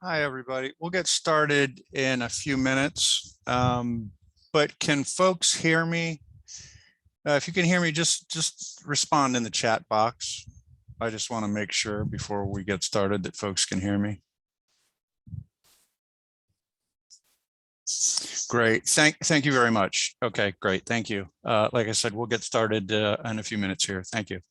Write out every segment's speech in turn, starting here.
Hi, everybody. We'll get started in a few minutes, but can folks hear me? If you can hear me, just respond in the chat box. I just want to make sure before we get started that folks can hear me. Great. Thank you very much. Okay, great. Thank you. Like I said, we'll get started in a few minutes here. Thank you.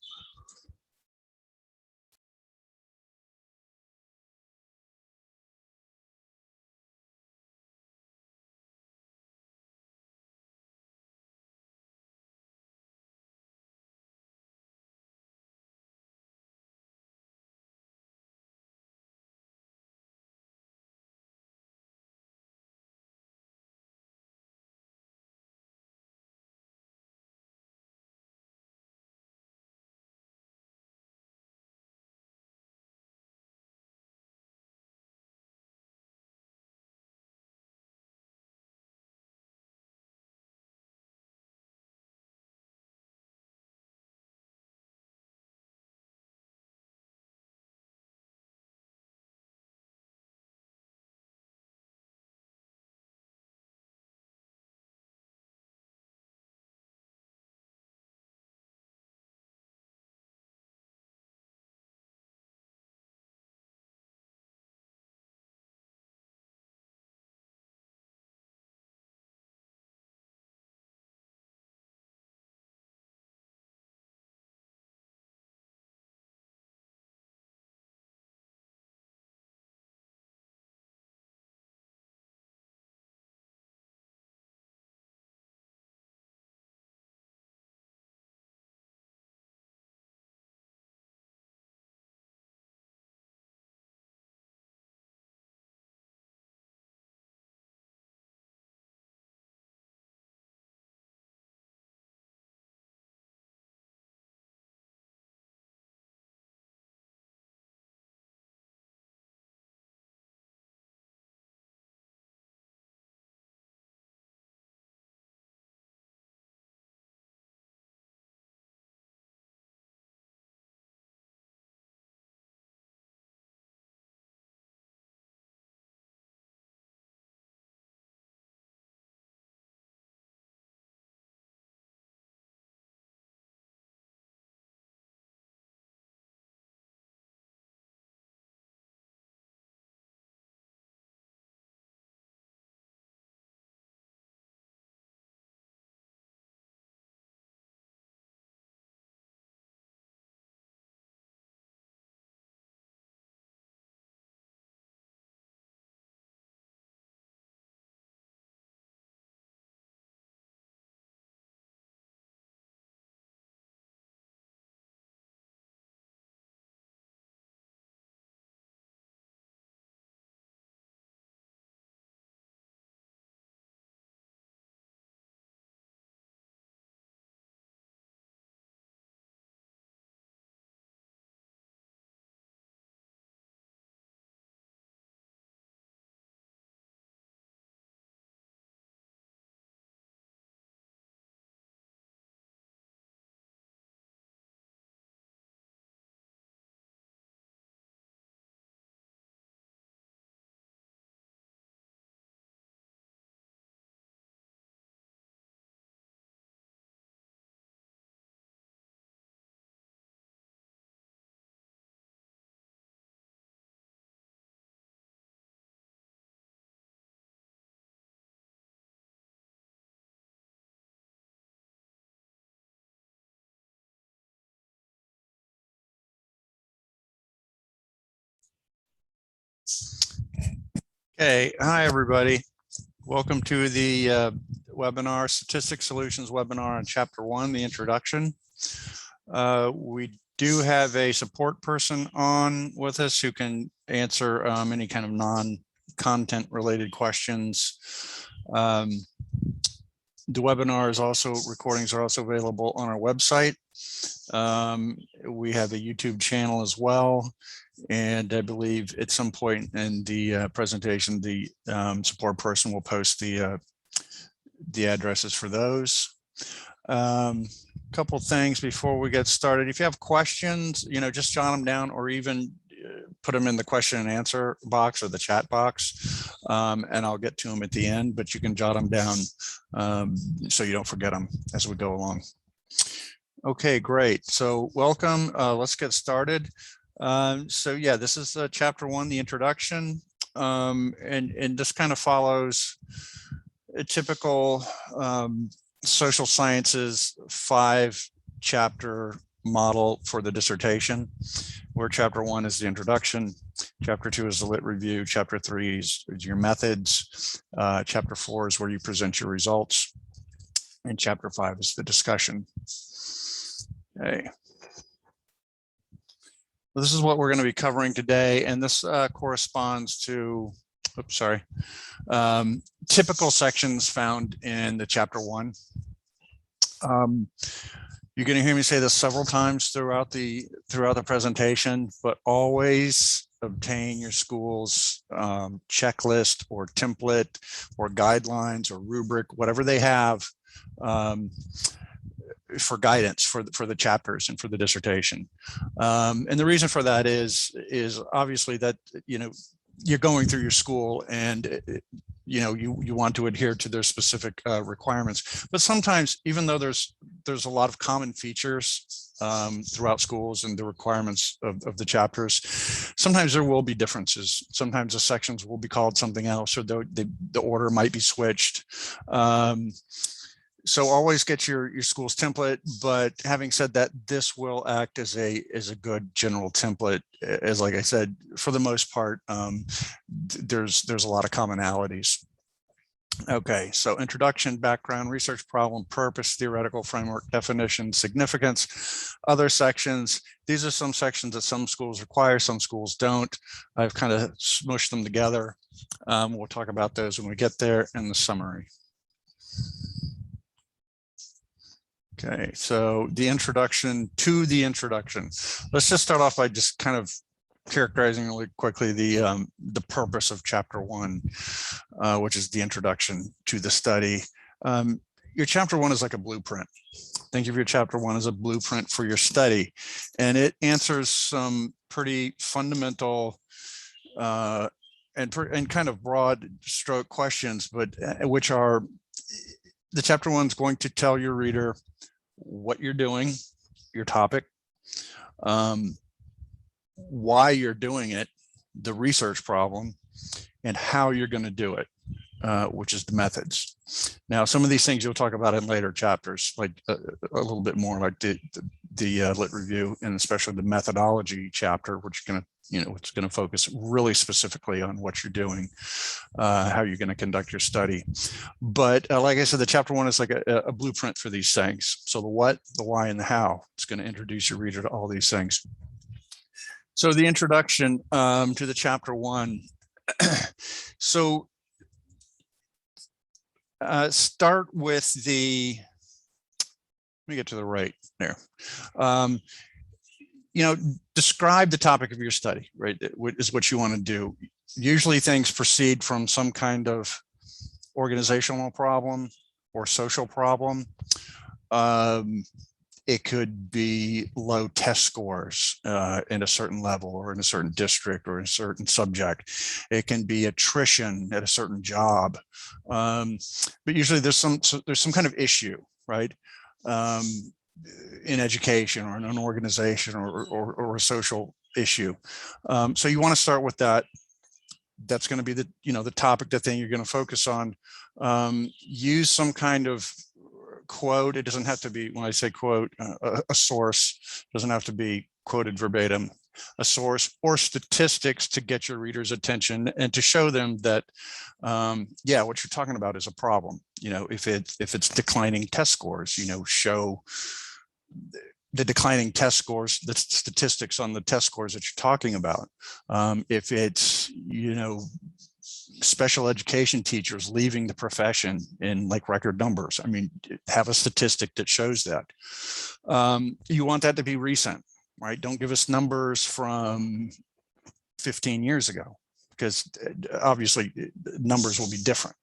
Okay. Hi, everybody. Welcome to the webinar, Statistics Solutions webinar on Chapter 1, the introduction. We do have a support person on with us who can answer any kind of non-content related questions. The webinar is also, recordings are also available on our website. We have a YouTube channel as well. And I believe at some point in the presentation, the support person will post the addresses for those. Couple things before we get started. If you have questions, just jot them down, or even put them in the question and answer box or the chat box, and I'll get to them at the end, but you can jot them down so you don't forget them as we go along. Okay, great. So welcome. Let's get started. So yeah, this is chapter 1, the introduction, and this kind of follows a typical social sciences 5-chapter model for the dissertation, where chapter 1 is the introduction, chapter 2 is the lit review, chapter 3 is your methods, chapter 4 is where you present your results, and chapter 5 is the discussion. Okay. Well, this is what we're going to be covering today, and this corresponds to, oops, sorry, typical sections found in the chapter 1. You're going to hear me say this several times throughout the presentation, but always obtain your school's checklist or template or guidelines or rubric, whatever they have, for guidance for the chapters and for the dissertation. And the reason for that is obviously that, you know, you're going through your school and, you know, you want to adhere to their specific requirements. But sometimes, even though there's a lot of common features throughout schools and the requirements of the chapters, sometimes there will be differences. Sometimes the sections will be called something else, or the order might be switched. So always get your school's template, but having said that, this will act as a good general template. As like I said, for the most part, there's a lot of commonalities. Okay, so introduction, background, research problem, purpose, theoretical framework, definition, significance, other sections. These are some sections that some schools require, some schools don't. I've kind of smushed them together. We'll talk about those when we get there in the summary. Okay, so the introduction to the introduction. Let's just start off by just kind of characterizing really quickly the purpose of chapter 1, which is the introduction to the study. Your chapter 1 is like a blueprint. Think of your chapter 1 as a blueprint for your study, and it answers some pretty fundamental and kind of broad stroke questions, but which are, the chapter 1 is going to tell your reader what you're doing, your topic, why you're doing it, the research problem, and how you're going to do it, which is the methods. Now, some of these things you'll talk about in later chapters, like a little bit more, like the lit review, and especially the methodology chapter, which is going to, you know, it's going to focus really specifically on what you're doing, how you're going to conduct your study. But like I said, the chapter 1 is like a blueprint for these things. So the what, the why, and the how. It's going to introduce your reader to all these things. So the introduction to the chapter 1. So start with the, let me get to the right there. You know, describe the topic of your study, right? Is what you want to do. Usually things proceed from some kind of organizational problem or social problem. It could be low test scores in a certain level or in a certain district or in a certain subject. It can be attrition at a certain job. But usually there's some kind of issue, right? In education or in an organization or a social issue. So you want to start with that. That's going to be the, you know, the topic, the thing you're going to focus on. Use some kind of quote. It doesn't have to be, when I say quote, a source, doesn't have to be quoted verbatim, a source or statistics to get your readers' attention and to show them that, yeah, what you're talking about is a problem. You know, if it's declining test scores, you know, show the declining test scores, the statistics on the test scores that you're talking about. If it's, you know, special education teachers leaving the profession in like record numbers, I mean, have a statistic that shows that. You want that to be recent, right? Don't give us numbers from 15 years ago, because obviously numbers will be different.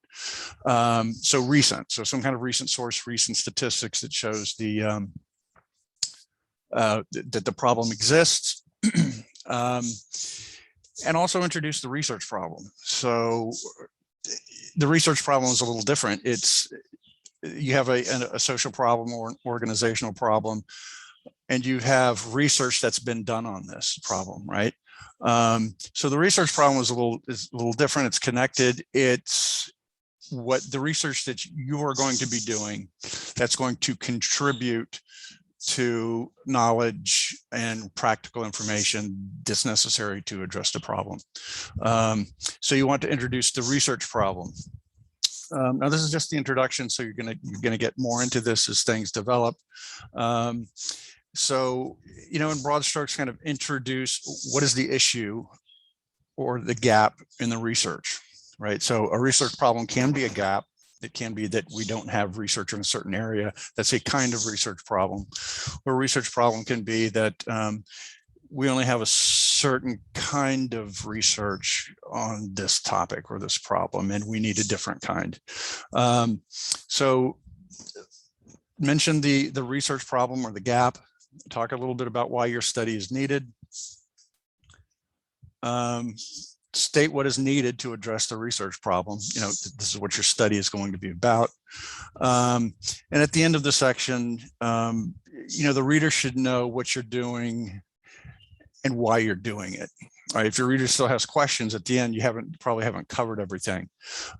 So recent, so some kind of recent source, recent statistics that shows the that the problem exists. And also introduce the research problem. So the research problem is a little different. You have a social problem or an organizational problem, and you have research that's been done on this problem, right? So the research problem is a little different. It's connected. It's what the research that you are going to be doing that's going to contribute to knowledge and practical information that's necessary to address the problem. So you want to introduce the research problem. Now this is just the introduction, so you're gonna get more into this as things develop. So, in broad strokes, kind of introduce what is the issue or the gap in the research, right? So a research problem can be a gap. It can be that we don't have research in a certain area. That's a kind of research problem. Or a research problem can be that we only have a certain kind of research on this topic or this problem, and we need a different kind. So mention the research problem or the gap. Talk a little bit about why your study is needed. State what is needed to address the research problem. This is what your study is going to be about. And at the end of the section, the reader should know what you're doing and why you're doing it. All right, if your reader still has questions at the end, you probably haven't covered everything.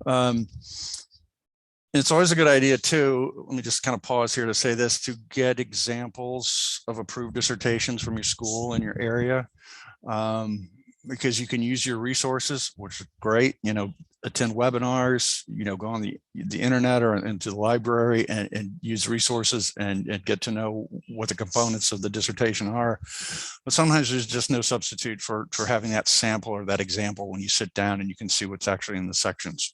And it's always a good idea too, let me just kind of pause here to say this, to get examples of approved dissertations from your school in your area. Because you can use your resources, which is great, attend webinars, go on the internet or into the library and use resources and get to know what the components of the dissertation are. But sometimes there's just no substitute for having that sample or that example when you sit down and you can see what's actually in the sections.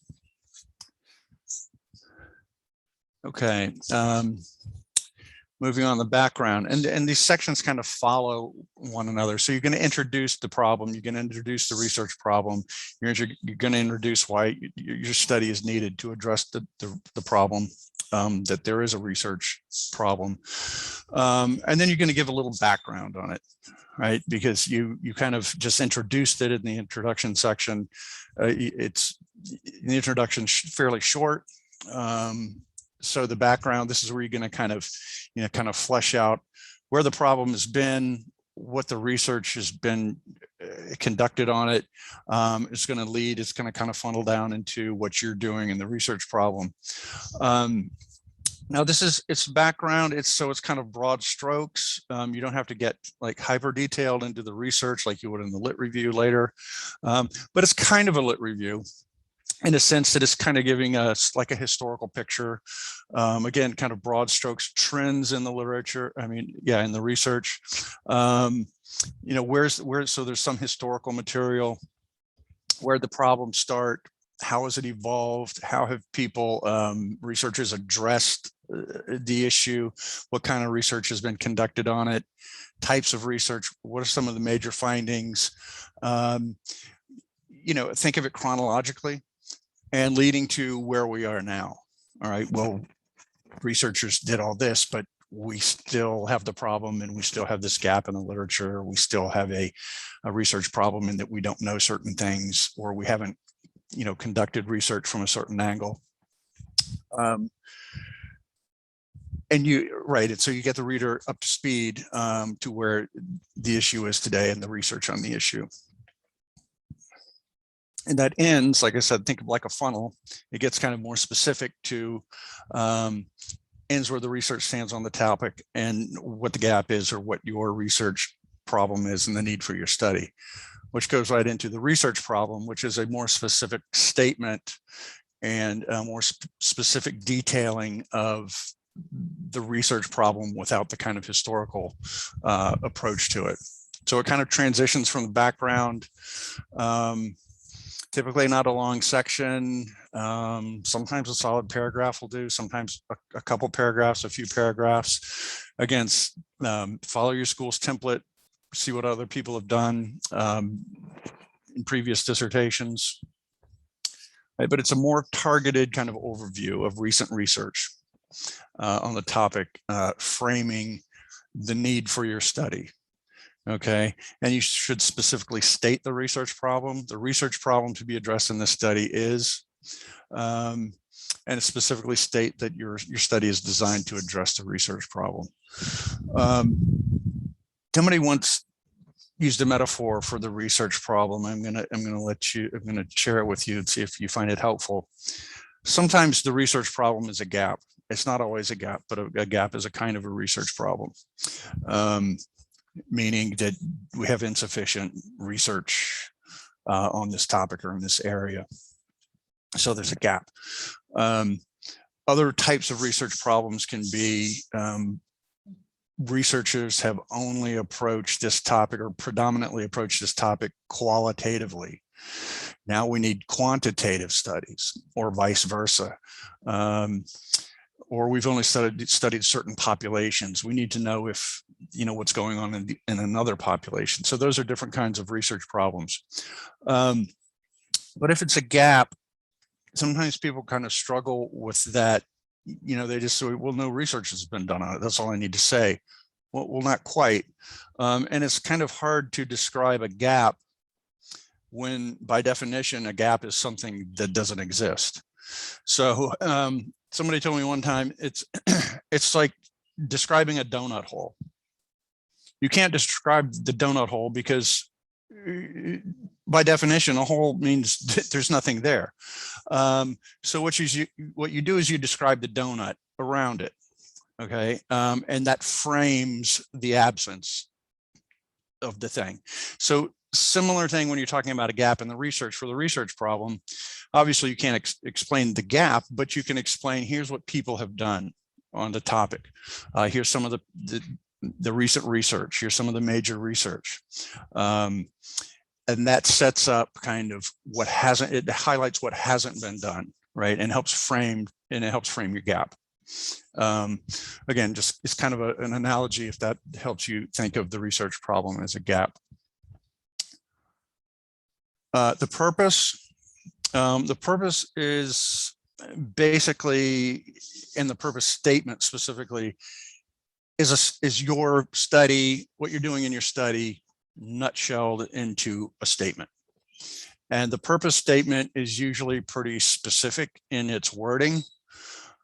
Okay. Moving on the background, and these sections kind of follow one another. So you're going to introduce the problem, you're going to introduce the research problem, you're going to introduce why your study is needed to address the problem, that there is a research problem. And then you're going to give a little background on it, right? Because you kind of just introduced it in the introduction section. The introduction fairly short. So the background, this is where you're going to kind of flesh out where the problem has been, what the research has been conducted on it. It's going to kind of funnel down into what you're doing in the research problem. Now it's background. It's kind of broad strokes. You don't have to get like hyper detailed into the research like you would in the lit review later, but it's kind of a lit review, in a sense that it's kind of giving us like a historical picture. Again, kind of broad strokes, trends in the literature. In the research. So there's some historical material, where the problems start, how has it evolved, how have researchers addressed the issue, what kind of research has been conducted on it, types of research, what are some of the major findings. Think of it chronologically and leading to where we are now. All right, well, researchers did all this, but we still have the problem and we still have this gap in the literature. We still have a research problem in that we don't know certain things, or we haven't, conducted research from a certain angle. So you get the reader up to speed to where the issue is today and the research on the issue. And that ends, like I said, think of like a funnel. It gets kind of more specific to ends where the research stands on the topic and what the gap is, or what your research problem is and the need for your study, which goes right into the research problem, which is a more specific statement and a more specific detailing of the research problem without the kind of historical approach to it. So it kind of transitions from the background. Typically not a long section. Sometimes a solid paragraph will do, sometimes a couple paragraphs, a few paragraphs. Again, follow your school's template, see what other people have done in previous dissertations. Right, but it's a more targeted kind of overview of recent research on the topic, framing the need for your study. Okay, and you should specifically state the research problem. The research problem to be addressed in this study is, and specifically state that your study is designed to address the research problem. Somebody once used a metaphor for the research problem. I'm gonna share it with you and see if you find it helpful. Sometimes the research problem is a gap. It's not always a gap, but a gap is a kind of a research problem. Meaning that we have insufficient research on this topic or in this area. So there's a gap. Other types of research problems can be researchers have only approached this topic or predominantly approached this topic qualitatively. Now we need quantitative studies, or vice versa. Or we've only studied certain populations. We need to know if, what's going on in another population. So those are different kinds of research problems. But if it's a gap, sometimes people kind of struggle with that. They just say, well, no research has been done on it. That's all I need to say. Well, not quite. And it's kind of hard to describe a gap when, by definition, a gap is something that doesn't exist. So somebody told me one time, it's like describing a donut hole. You can't describe the donut hole because by definition, a hole means that there's nothing there. So what you do is you describe the donut around it, okay? And that frames the absence of the thing. So similar thing when you're talking about a gap in the research. For the research problem, obviously you can't explain the gap, but you can explain, here's what people have done on the topic. Here's some of the recent research. Here's some of the major research. And that sets up kind of it highlights what hasn't been done, right? And helps frame your gap. Again, just it's kind of an analogy if that helps you think of the research problem as a gap. The purpose is basically, in the purpose statement specifically, is your study, what you're doing in your study, nutshelled into a statement. And the purpose statement is usually pretty specific in its wording.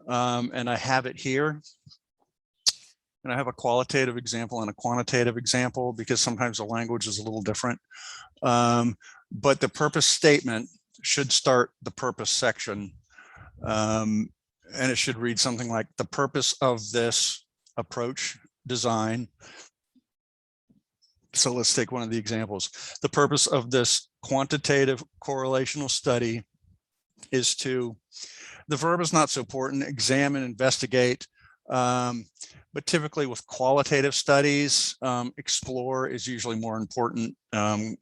And I have it here. And I have a qualitative example and a quantitative example because sometimes the language is a little different. But the purpose statement should start the purpose section. And it should read something like, the purpose of this approach design. So let's take one of the examples. The purpose of this quantitative correlational study is to, the verb is not so important, examine, investigate. But typically with qualitative studies, explore is usually more important.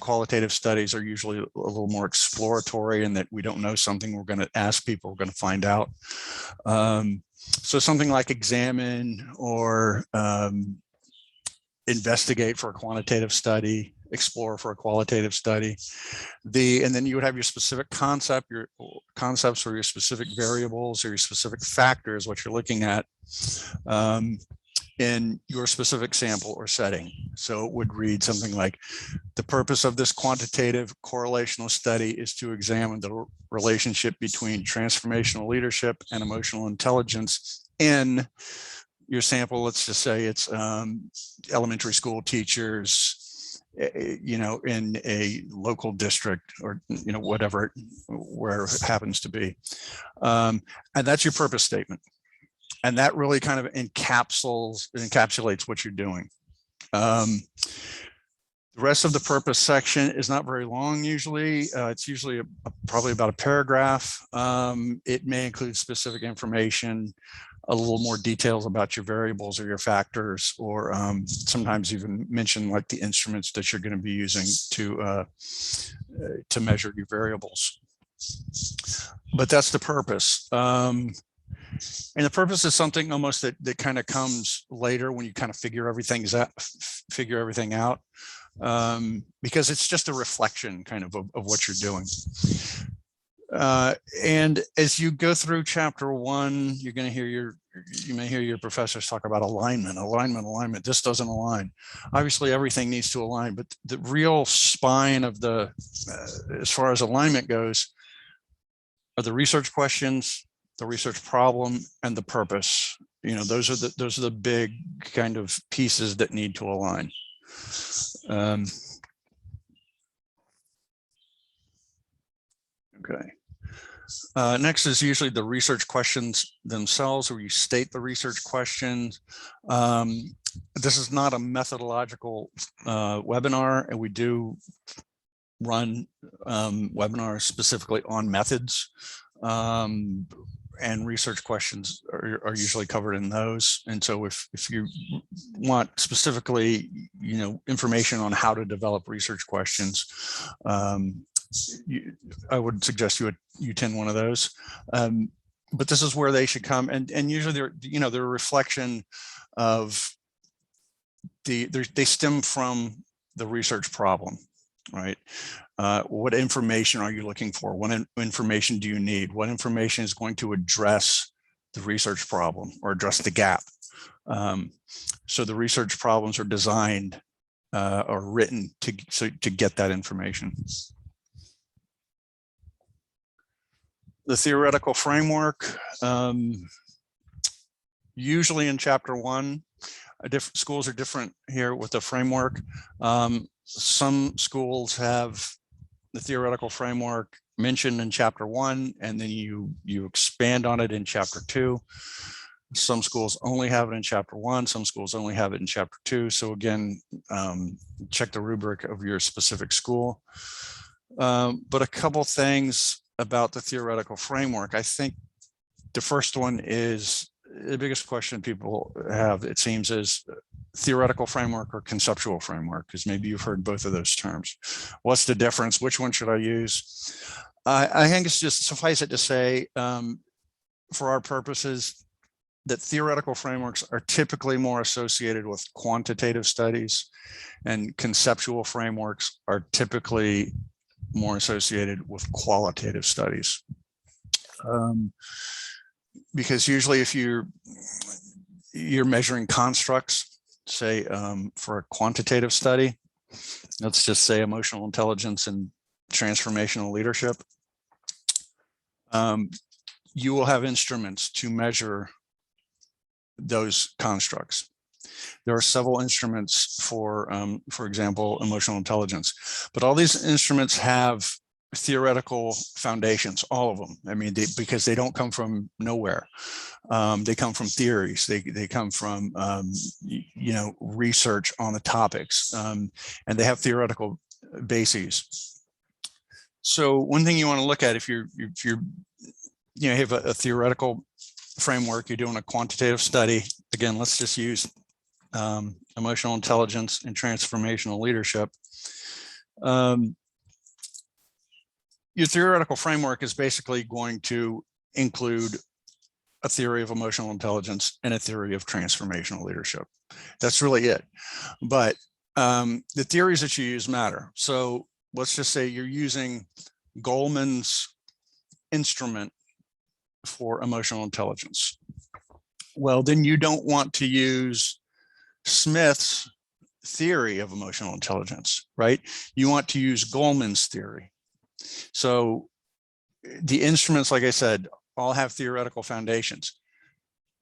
Qualitative studies are usually a little more exploratory in that we don't know something, we're going to ask people, we're going to find out. So something like examine or investigate for a quantitative study, explore for a qualitative study. And then you would have your specific concepts or your specific variables or your specific factors, what you're looking at in your specific sample or setting. So it would read something like, the purpose of this quantitative correlational study is to examine the relationship between transformational leadership and emotional intelligence in your sample. Let's just say it's elementary school teachers, in a local district or, whatever, where it happens to be. And that's your purpose statement. And that really kind of encapsulates what you're doing. The rest of the purpose section is not very long usually. It's usually probably about a paragraph. It may include specific information, a little more details about your variables or your factors, or sometimes even mention like the instruments that you're going to be using to measure your variables. But that's the purpose. And the purpose is something almost that kind of comes later when you kind of figure everything out, because it's just a reflection kind of what you're doing. And as you go through chapter 1, you're going to hear you may hear your professors talk about alignment. This doesn't align. Obviously, everything needs to align, but the real spine of the, as far as alignment goes, are the research questions, the research problem, and the purpose. Those are the big kind of pieces that need to align. Okay. Next is usually the research questions themselves, where you state the research questions. This is not a methodological webinar, and we do run webinars specifically on methods, and research questions are usually covered in those. And so if you want specifically, information on how to develop research questions, I would suggest you attend one of those. But this is where they should come, and usually they're a reflection of they stem from the research problem, right? What information are you looking for? What information do you need? What information is going to address the research problem or address the gap? So the research problems are designed or written to get that information. The theoretical framework, usually in chapter 1, schools are different here with the framework. Some schools have the theoretical framework mentioned in chapter 1, and then you expand on it in chapter 2. Some schools only have it in chapter 1. Some schools only have it in chapter 2. So again, check the rubric of your specific school. But a couple things about the theoretical framework. I think the first one is the biggest question people have, it seems, is theoretical framework or conceptual framework, because maybe you've heard both of those terms. What's the difference? Which one should I use? I think it's just suffice it to say, for our purposes, that theoretical frameworks are typically more associated with quantitative studies, and conceptual frameworks are typically more associated with qualitative studies. Because usually if you're measuring constructs, say for a quantitative study, let's just say emotional intelligence and transformational leadership, you will have instruments to measure those constructs. There are several instruments for example, emotional intelligence, but all these instruments have theoretical foundations, all of them. I mean, because they don't come from nowhere. They come from theories. They come from, research on the topics, and they have theoretical bases. So one thing you want to look at if you have a theoretical framework, you're doing a quantitative study. Again, let's just use emotional intelligence and transformational leadership. Your theoretical framework is basically going to include a theory of emotional intelligence and a theory of transformational leadership. That's really it. But the theories that you use matter. So let's just say you're using Goleman's instrument for emotional intelligence. Well, then you don't want to use Smith's theory of emotional intelligence, right? You want to use Goleman's theory. So the instruments, like I said, all have theoretical foundations.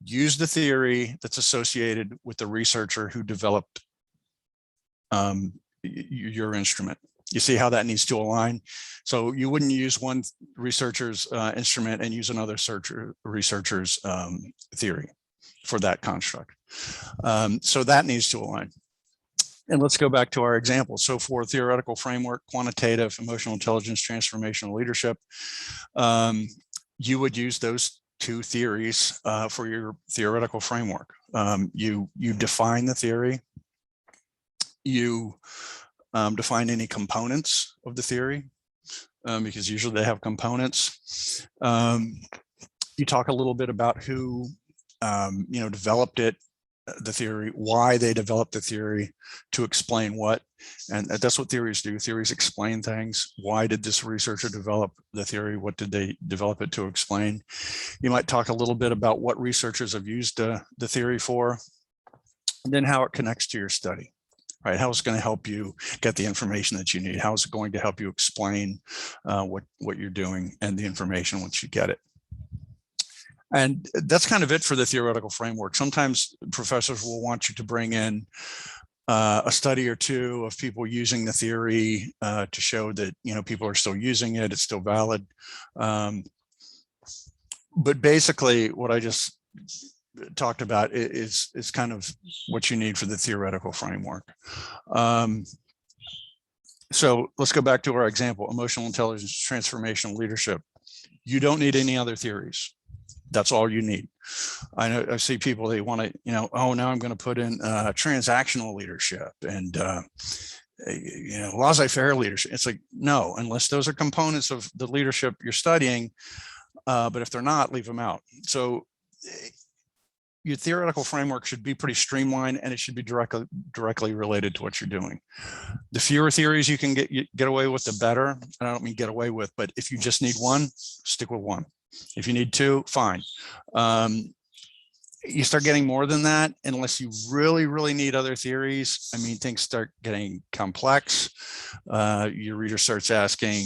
Use the theory that's associated with the researcher who developed your instrument. You see how that needs to align? So you wouldn't use one researcher's instrument and use another researcher's theory for that construct. So that needs to align. And let's go back to our example. So for theoretical framework, quantitative, emotional intelligence, transformational leadership, you would use those two theories for your theoretical framework. You define the theory, you define any components of the theory, because usually they have components. You talk a little bit about who developed it, the theory, why they developed the theory, to explain what. And that's what theories do. Theories explain things. Why did this researcher develop the theory? What did they develop it to explain? You might talk a little bit about what researchers have used the theory for, and then how it connects to your study. Right? How it's going to help you get the information that you need. How is it going to help you explain what you're doing and the information once you get it? And that's kind of it for the theoretical framework. Sometimes professors will want you to bring in a study or two of people using the theory to show that, you know, people are still using it, it's still valid. But basically what I just talked about is kind of what you need for the theoretical framework. So let's go back to our example, emotional intelligence, transformational leadership. You don't need any other theories. That's all you need. I know I see people, they want to, you know, oh, now I'm going to put in transactional leadership and, you know, laissez-faire leadership. It's like, no, unless those are components of the leadership you're studying. But if they're not, leave them out. So your theoretical framework should be pretty streamlined, and it should be directly related to what you're doing. The fewer theories you can get away with, the better. And I don't mean get away with, but if you just need one, stick with one. If you need two, fine. You start getting more than that, unless you really need other theories. I mean, things start getting complex. Your reader starts asking,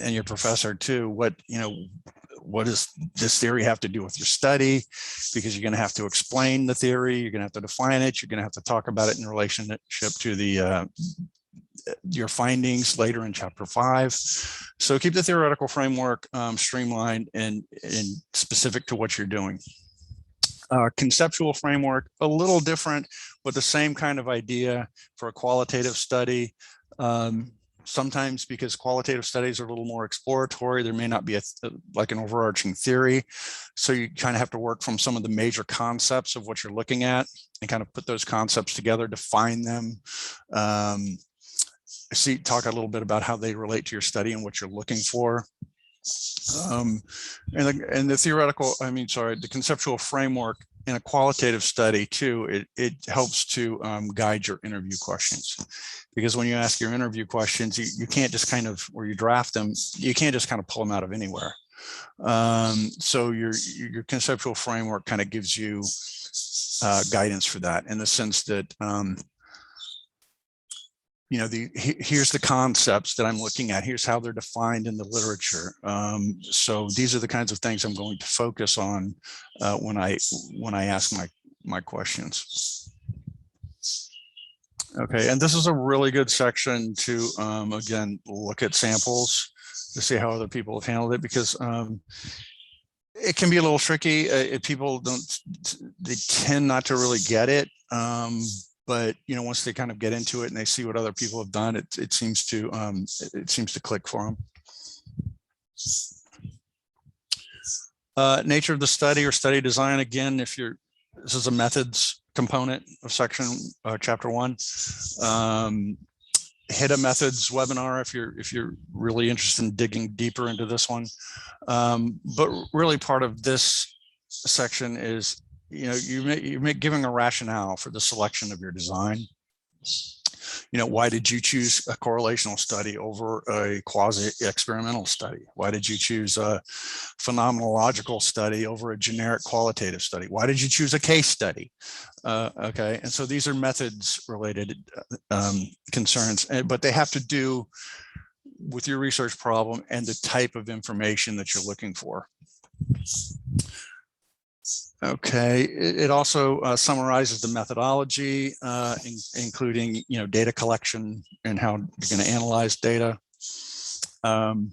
and your professor too, what does this theory have to do with your study? Because you're going to have to explain the theory, you're going to have to define it, you're going to have to talk about it in relationship to the your findings later in chapter 5. So keep the theoretical framework streamlined and specific to what you're doing. Conceptual framework, a little different, but the same kind of idea for a qualitative study. Sometimes, because qualitative studies are a little more exploratory, there may not be like an overarching theory. So you kind of have to work from some of the major concepts of what you're looking at and kind of put those concepts together, define them. Talk a little bit about how they relate to your study and what you're looking for. And the conceptual framework in a qualitative study too, it helps to guide your interview questions. Because when you ask your interview questions, you can't just kind of, or you draft them, you can't just kind of pull them out of anywhere. So your conceptual framework kind of gives you guidance for that, in the sense that you know, here's the concepts that I'm looking at. Here's how they're defined in the literature. So these are the kinds of things I'm going to focus on when I ask my questions. Okay, and this is a really good section to again look at samples to see how other people have handled it, because it can be a little tricky. People they tend not to really get it. But you know, once they kind of get into it and they see what other people have done, it seems to click for them. Nature of the study or study design. Again, this is a methods component of section chapter 1. Hit a methods webinar if you're really interested in digging deeper into this one. But really, part of this section is, you know, you're giving a rationale for the selection of your design. You know, why did you choose a correlational study over a quasi-experimental study? Why did you choose a phenomenological study over a generic qualitative study? Why did you choose a case study? Okay, and so these are methods-related concerns, but they have to do with your research problem and the type of information that you're looking for. Okay, it also summarizes the methodology, including, you know, data collection and how you're going to analyze data. And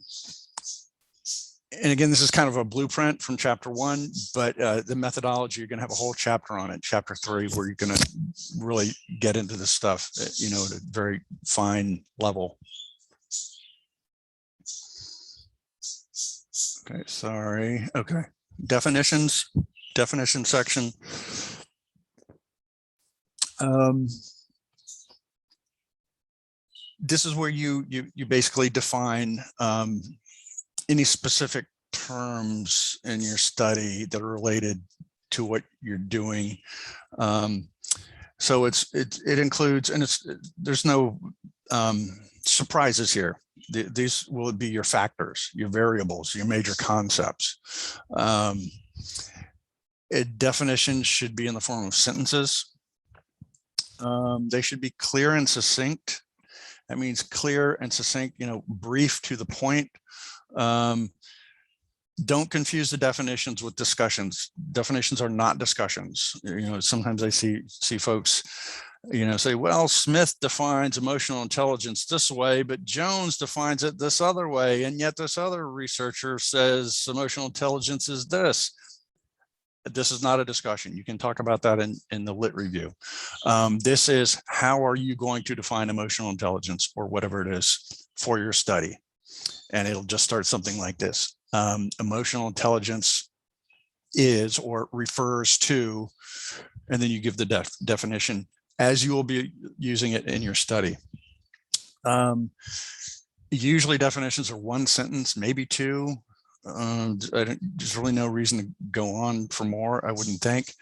again, this is kind of a blueprint from chapter 1, but the methodology, you're going to have a whole chapter on it, chapter 3, where you're going to really get into this stuff, you know, at a very fine level. Okay, sorry. Okay, definitions. Definition section. This is where you basically define any specific terms in your study that are related to what you're doing. So it includes, and there's no surprises here. These will be your factors, your variables, your major concepts. Definitions should be in the form of sentences. They should be clear and succinct. That means clear and succinct, brief to the point. Don't confuse the definitions with discussions. Definitions are not discussions. Sometimes I see folks, say, well, Smith defines emotional intelligence this way, but Jones defines it this other way. And yet this other researcher says emotional intelligence is this. This is not a discussion. You can talk about that in the lit review. This is, how are you going to define emotional intelligence or whatever it is for your study? And it'll just start something like this. Emotional intelligence is, or refers to, and then you give the definition as you will be using it in your study. Usually definitions are one sentence, maybe two. There's really no reason to go on for more, I wouldn't think.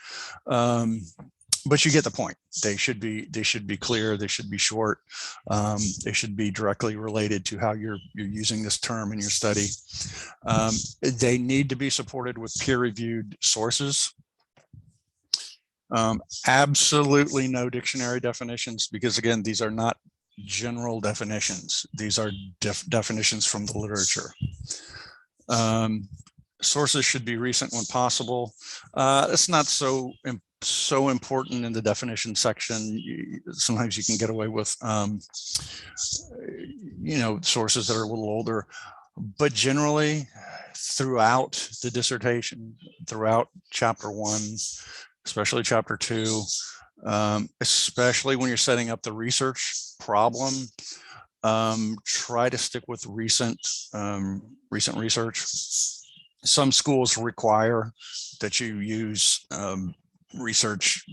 But you get the point. They should be clear. They should be short. They should be directly related to how you're using this term in your study. They need to be supported with peer-reviewed sources. Absolutely no dictionary definitions, because again, these are not general definitions. These are definitions from the literature. Sources should be recent when possible. It's not so important in the definition section. Sometimes you can get away with, sources that are a little older, but generally throughout the dissertation, throughout chapter 1, especially chapter 2, especially when you're setting up the research problem, try to stick with recent research. Some schools require that you use research,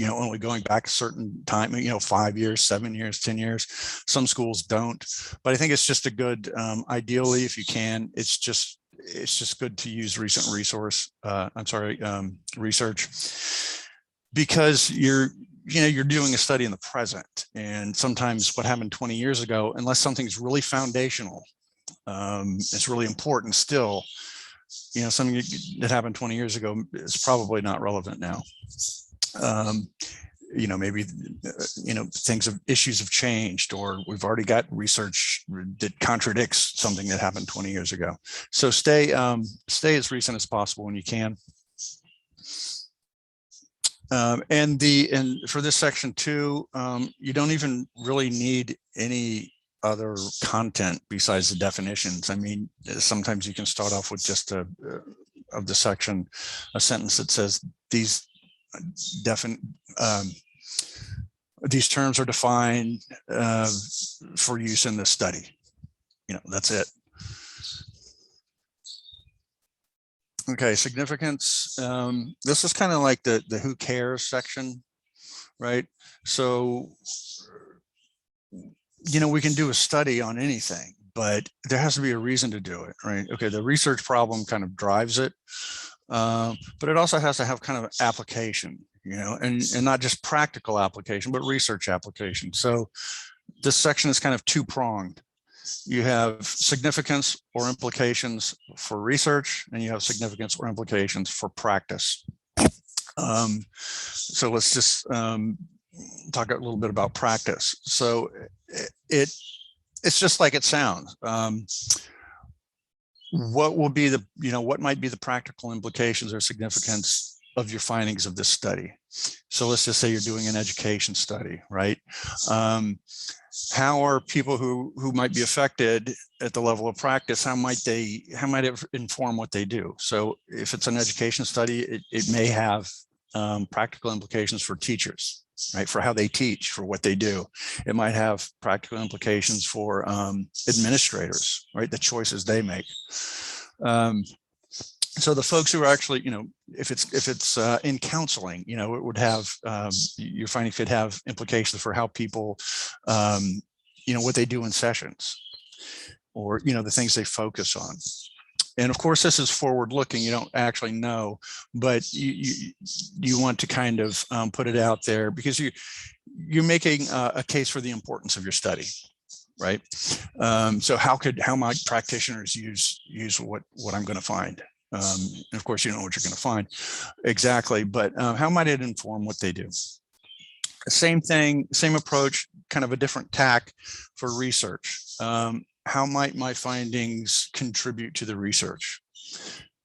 only going back a certain time, 5 years, 7 years, 10 years. Some schools don't, but I think it's just a good, ideally, if you can, it's just good to use recent research, because you're doing a study in the present. And sometimes what happened 20 years ago, unless something's really foundational, it's really important still, something that happened 20 years ago is probably not relevant now. Maybe, issues have changed, or we've already got research that contradicts something that happened 20 years ago. So stay as recent as possible when you can. And for this section 2, you don't even really need any other content besides the definitions. I mean, sometimes you can start off with just of the section, a sentence that says these terms are defined for use in this study. That's it. Okay, significance. This is kind of like the who cares section, right? So, we can do a study on anything, but there has to be a reason to do it, right? Okay, the research problem kind of drives it, but it also has to have kind of application, and not just practical application, but research application. So this section is kind of two-pronged. You have significance or implications for research, and you have significance or implications for practice. So let's just talk a little bit about practice. So it's just like it sounds. What will be what might be the practical implications or significance of your findings of this study? So let's just say you're doing an education study, right? How are people who might be affected at the level of practice, how might it inform what they do? So if it's an education study, it may have practical implications for teachers, right? For how they teach, for what they do. It might have practical implications for administrators, right? The choices they make. So the folks who are actually, if it's in counseling, it would have, your findings could have implications for how people, what they do in sessions, or, the things they focus on. And of course, this is forward looking. You don't actually know, but you want to kind of put it out there because you're making a case for the importance of your study, right? So how might practitioners use what I'm going to find? And of course, you know what you're going to find exactly, but how might it inform what they do? Same thing, same approach, kind of a different tack for research. How might my findings contribute to the research?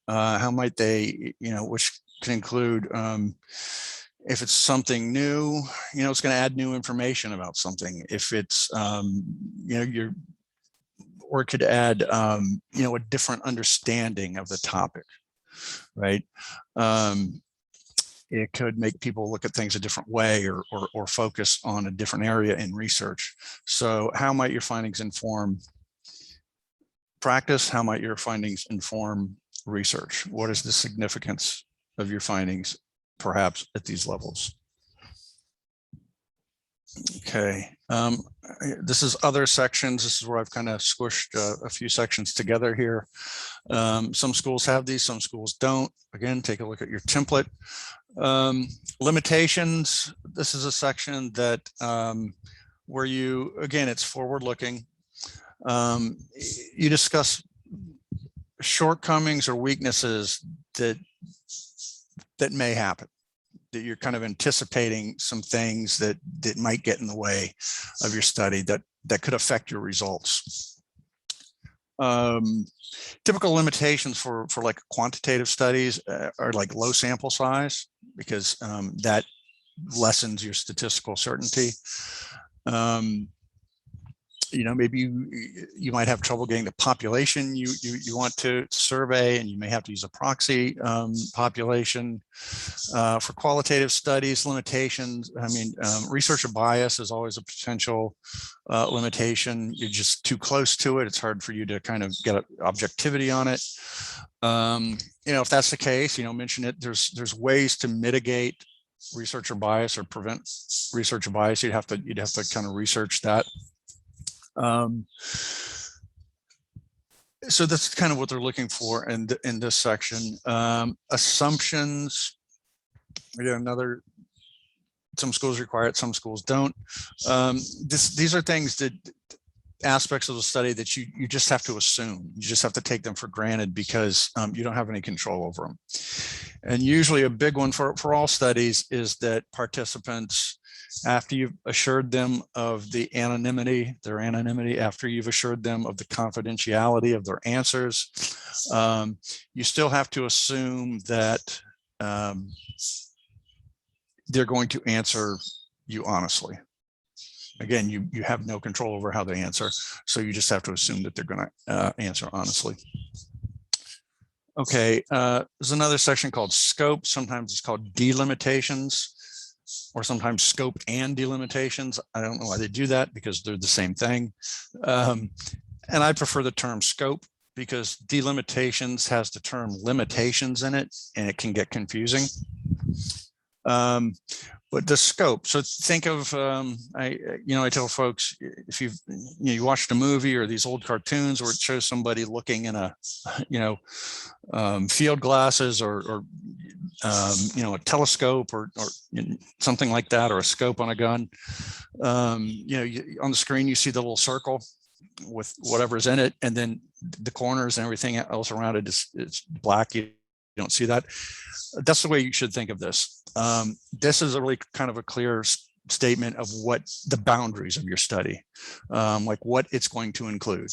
How might they, which can include if it's something new, it's going to add new information about something. If it's, or it could add, a different understanding of the topic, right? It could make people look at things a different way or focus on a different area in research. So how might your findings inform practice? How might your findings inform research? What is the significance of your findings, perhaps at these levels? Okay, this is other sections. This is where I've kind of squished a few sections together here. Some schools have these, some schools don't. Again, take a look at your template. Limitations. This is a section that where again, it's forward looking. You discuss shortcomings or weaknesses that may happen, that you're kind of anticipating some things that might get in the way of your study that could affect your results. Typical limitations for like quantitative studies are like low sample size, because that lessens your statistical certainty. Maybe you might have trouble getting the population you want to survey, and you may have to use a proxy population. For qualitative studies, limitations, researcher bias is always a potential limitation. You're just too close to it. It's hard for you to kind of get objectivity on it. If that's the case, mention it. There's ways to mitigate researcher bias or prevent researcher bias. You'd have to kind of research that. So that's kind of what they're looking for in this section. Assumptions. Some schools require it, some schools don't. These are things that aspects of the study that you just have to assume. You just have to take them for granted because you don't have any control over them. And usually a big one for all studies is that participants, after you've assured them of their anonymity, after you've assured them of the confidentiality of their answers, you still have to assume that they're going to answer you honestly. Again, you have no control over how they answer, so you just have to assume that they're going to answer honestly. Okay, there's another section called scope. Sometimes it's called delimitations, or sometimes scope and delimitations. I don't know why they do that, because they're the same thing. And I prefer the term scope because delimitations has the term limitations in it, and it can get confusing. But the scope. So think of, I tell folks, if you watched a movie or these old cartoons where it shows somebody looking in a, field glasses or a telescope or something like that, or a scope on a gun. On the screen, you see the little circle with whatever's in it, and then the corners and everything else around it is black. You don't see that. That's the way you should think of this. This is a really kind of a clear statement of what the boundaries of your study, like what it's going to include,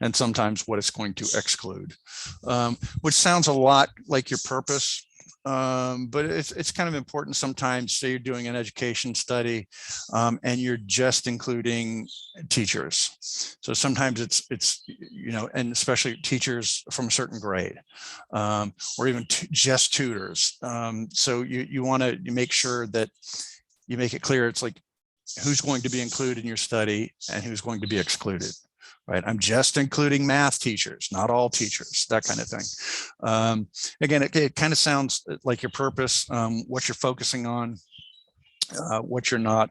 and sometimes what it's going to exclude, which sounds a lot like your purpose. But it's kind of important sometimes. Say you're doing an education study and you're just including teachers. So sometimes it's and especially teachers from a certain grade, or even just tutors. So you want to make sure that you make it clear. It's like who's going to be included in your study and who's going to be excluded. Right, I'm just including math teachers, not all teachers, that kind of thing. Again, it kind of sounds like your purpose, what you're focusing on, what you're not.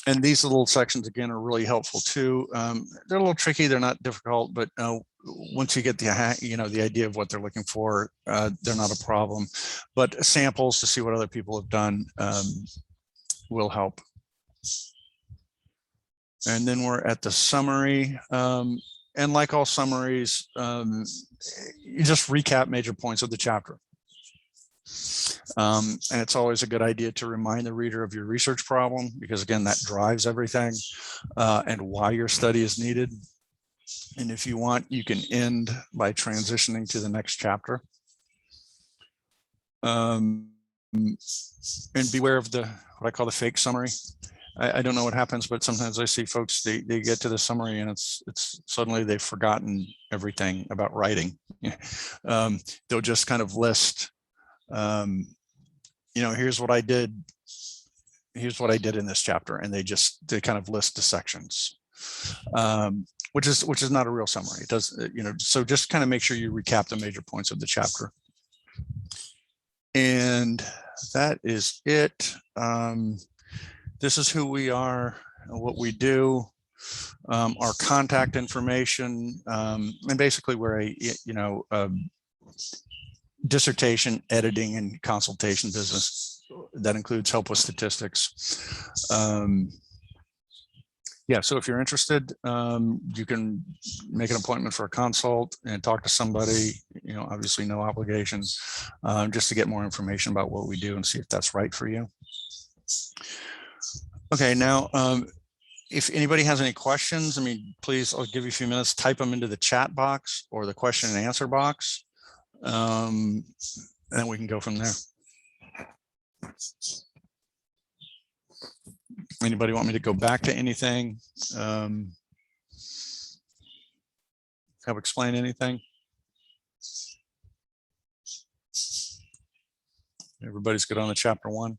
And these little sections, again, are really helpful too. They're a little tricky. They're not difficult, but once you get the, the idea of what they're looking for, they're not a problem. But samples to see what other people have done will help. And then we're at the summary. And like all summaries, you just recap major points of the chapter. And it's always a good idea to remind the reader of your research problem, because again, that drives everything and why your study is needed. And if you want, you can end by transitioning to the next chapter. And beware of what I call the fake summary. I don't know what happens, but sometimes I see folks, they get to the summary and it's suddenly they've forgotten everything about writing. They'll just kind of list, here's what I did. Here's what I did in this chapter. And they kind of list the sections, which is not a real summary. It does, so just kind of make sure you recap the major points of the chapter. And that is it. This is who we are, what we do, our contact information, and basically we're a dissertation editing and consultation business that includes help with statistics. Yeah, so if you're interested, you can make an appointment for a consult and talk to somebody, obviously no obligation, just to get more information about what we do and see if that's right for you. Okay, now, if anybody has any questions, please, I'll give you a few minutes, type them into the chat box or the question and answer box, and then we can go from there. Anybody want me to go back to anything? Have explained anything? Everybody's good on the chapter 1?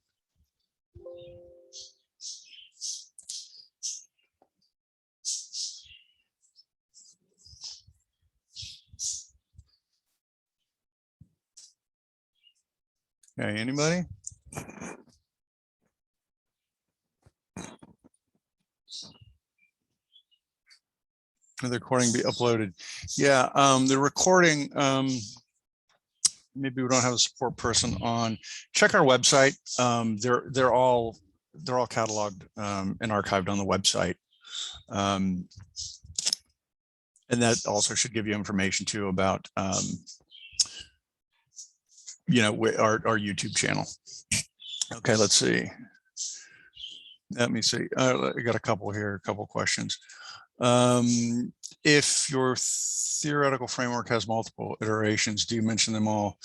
Okay, anybody? The recording be uploaded. Yeah, the recording, maybe we don't have a support person on. Check our website. They're all cataloged and archived on the website. And that also should give you information too about our YouTube channel. Okay, let's see. Let me see. I got a couple here, a couple questions. If your theoretical framework has multiple iterations, do you mention them all?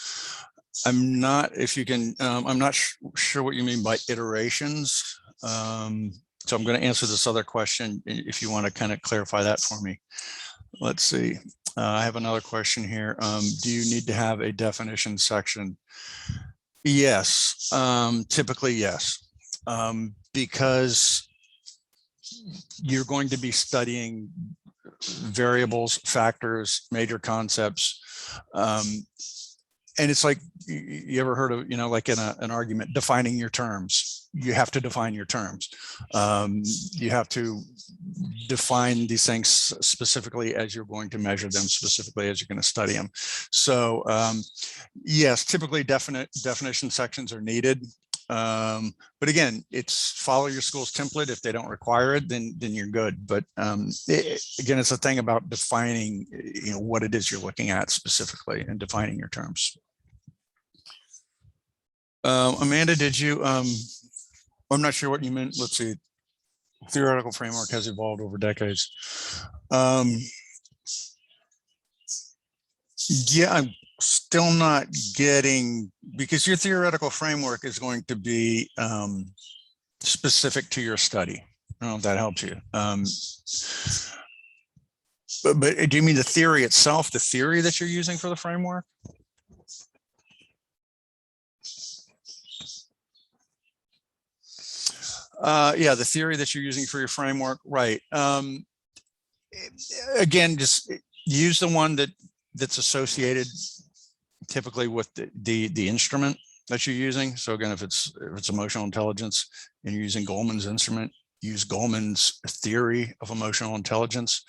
I'm not, if you can, I'm not sure what you mean by iterations. So I'm going to answer this other question if you want to kind of clarify that for me. Let's see. I have another question here. Do you need to have a definition section? Yes, typically yes, because you're going to be studying variables, factors, major concepts. And it's like, you ever heard of, like in an argument, defining your terms. You have to define your terms. You have to define these things specifically as you're going to measure them, specifically as you're going to study them. So yes, typically definition sections are needed. But again, it's follow your school's template. If they don't require it, then you're good. But again, it's a thing about defining, what it is you're looking at specifically and defining your terms. Amanda, did you, I'm not sure what you meant. Let's see. Theoretical framework has evolved over decades. Yeah, I'm still not getting, because your theoretical framework is going to be specific to your study. I don't know if that helps you. But do you mean the theory itself, the theory that you're using for the framework? Yeah, the theory that you're using for your framework, right. Again, just use the one that's associated typically with the instrument that you're using. So again, if it's emotional intelligence and you're using Goleman's instrument, use Goleman's theory of emotional intelligence.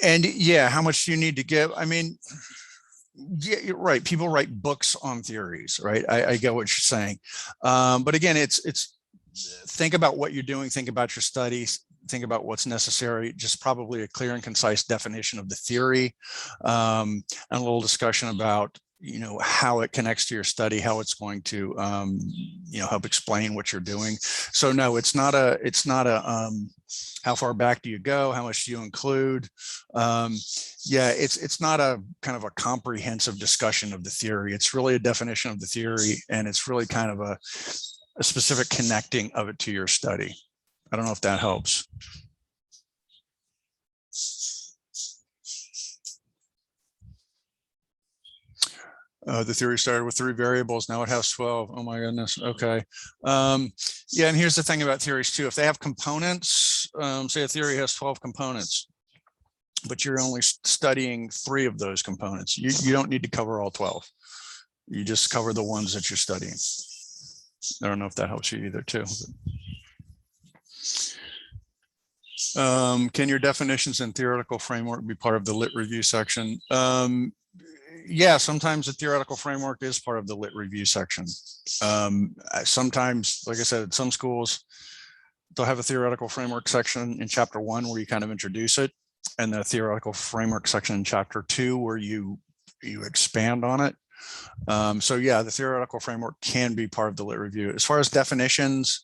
And yeah, how much do you need to give? I mean, yeah, you're right. People write books on theories, right? I get what you're saying. But again, it's think about what you're doing, think about your studies, think about what's necessary, just probably a clear and concise definition of the theory, and a little discussion about, you know, how it connects to your study, how it's going to, you know, help explain what you're doing. So no, it's not a, how far back do you go? How much do you include? Yeah, it's not a kind of a comprehensive discussion of the theory. It's really a definition of the theory, and it's really kind of a specific connecting of it to your study. I don't know if that helps. The theory started with 3 variables. Now it has 12. Oh my goodness. Okay. Yeah, and here's the thing about theories too. If they have components, say a theory has 12 components, but you're only studying 3 of those components, you don't need to cover all 12. You just cover the ones that you're studying. I don't know if that helps you either too. Can your definitions and theoretical framework be part of the lit review section? Yeah, sometimes the theoretical framework is part of the lit review section. Sometimes, like I said, at some schools, they'll have a theoretical framework section in chapter 1 where you kind of introduce it, and the theoretical framework section in chapter 2 where you expand on it. So yeah, the theoretical framework can be part of the lit review. As far as definitions,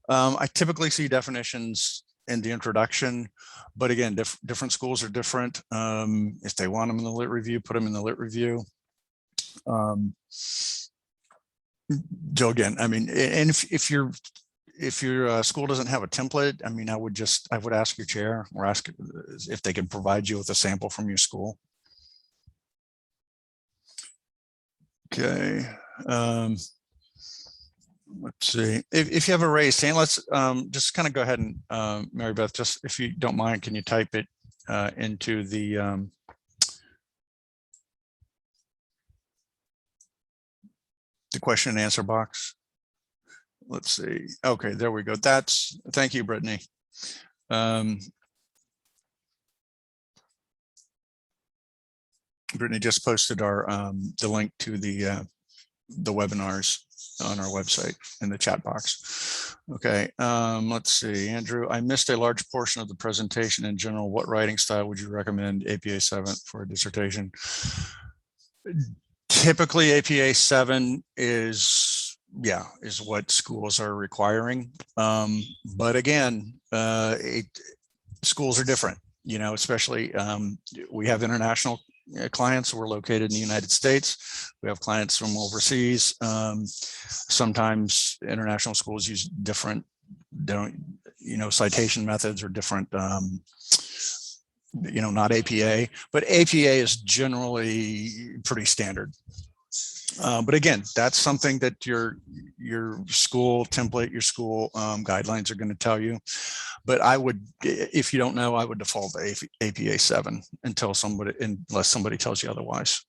I typically see definitions in the introduction, but again, different schools are different. If they want them in the lit review, put them in the lit review. So again, I mean, and if your school doesn't have a template, I mean, I would ask your chair or ask if they could provide you with a sample from your school. Okay. Let's see, if you have a raised hand, let's just kind of go ahead and Mary Beth, just if you don't mind, can you type it into the question and answer box? Let's see. Okay, there we go. Thank you, Brittany. Brittany just posted our the link to the webinars on our website in the chat box. Okay, let's see, Andrew, I missed a large portion of the presentation. In general, what writing style would you recommend APA 7 for a dissertation? Typically APA 7 is what schools are requiring. But again, schools are different, you know, especially we have international clients who are located in the United States. We have clients from overseas. Sometimes international schools use different, citation methods or different, not APA, but APA is generally pretty standard. But again, that's something that your school template, your school guidelines are going to tell you. But I would, if you don't know, I would default to APA 7 unless somebody tells you otherwise.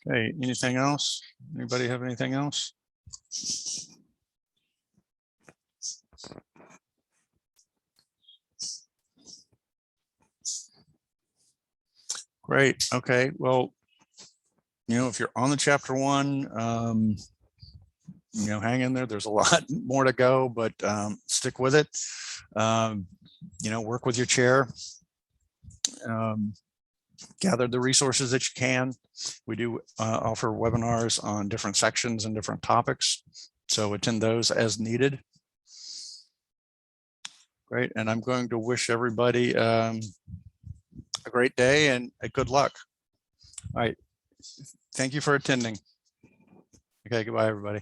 Okay, anything else? Anybody have anything else? Great. Okay. Well, if you're on the chapter 1, hang in there. There's a lot more to go, but stick with it. Work with your chair. Gather the resources that you can. We do offer webinars on different sections and different topics, so attend those as needed. Great. And I'm going to wish everybody a great day and a good luck. All right. Thank you for attending. Okay, goodbye, everybody.